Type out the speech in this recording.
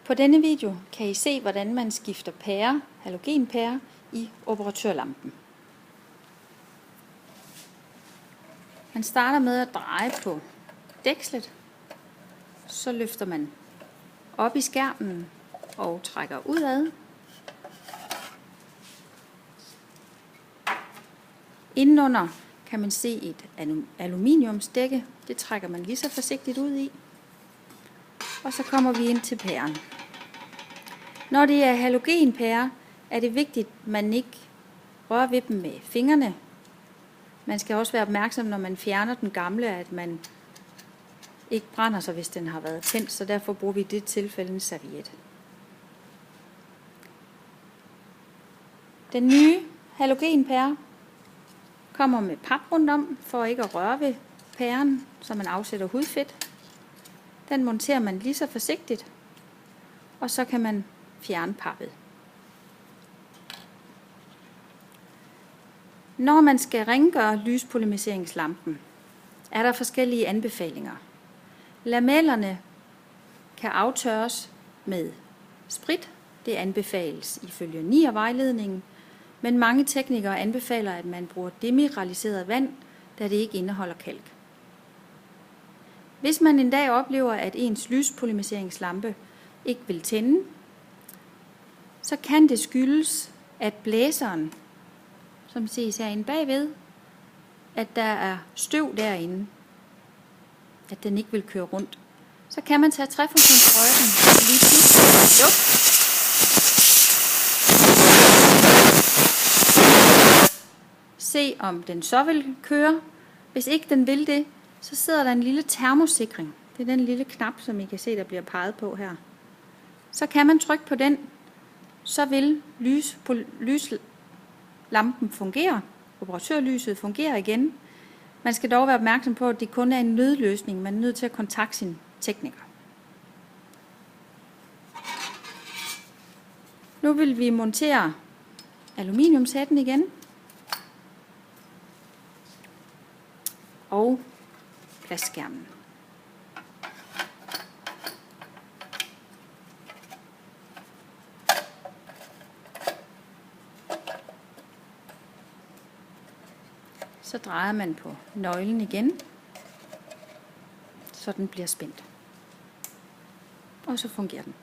På denne video kan I se, hvordan man skifter pærer, halogenpærer, i operatørlampen. Man starter med at dreje på dækslet, så løfter man op i skærmen og trækker udad. Indenunder kan man se et aluminiumsdække, det trækker man lige så forsigtigt ud i. Og så kommer vi ind til pæren. Når det er halogenpærer, er det vigtigt, at man ikke rører ved dem med fingrene. Man skal også være opmærksom, når man fjerner den gamle, at man ikke brænder sig, hvis den har været tændt, så derfor bruger vi i det tilfælde en serviet. Den nye halogenpære kommer med pap rundt om, for ikke at røre ved pæren, så man afsætter hudfedt. Den monterer man lige så forsigtigt, og så kan man fjerne pappet. Når man skal rengøre lyspolymeriseringslampen, er der forskellige anbefalinger. Lamellerne kan aftørres med sprit. Det anbefales ifølge NIR-vejledningen, men mange teknikere anbefaler, at man bruger demineraliseret vand, da det ikke indeholder kalk. Hvis man en dag oplever, at ens lyspolymeriseringslampe ikke vil tænde, så kan det skyldes, at blæseren, som ses herinde bagved, at der er støv derinde, at den ikke vil køre rundt. Så kan man tage trefunktionssprøjten lige pludselig luft. Se om den så vil køre. Hvis ikke den vil det, så sidder der en lille termosikring. Det er den lille knap, som I kan se, der bliver peget på her. Så kan man trykke på den, så vil lyslampen fungere. Operatørlyset fungerer igen. Man skal dog være opmærksom på, at det kun er en nødløsning. Man er nødt til at kontakte sin tekniker. Nu vil vi montere aluminiumshætten igen. Og plastskærmen. Så drejer man på nøglen igen, så den bliver spændt. Og så fungerer den.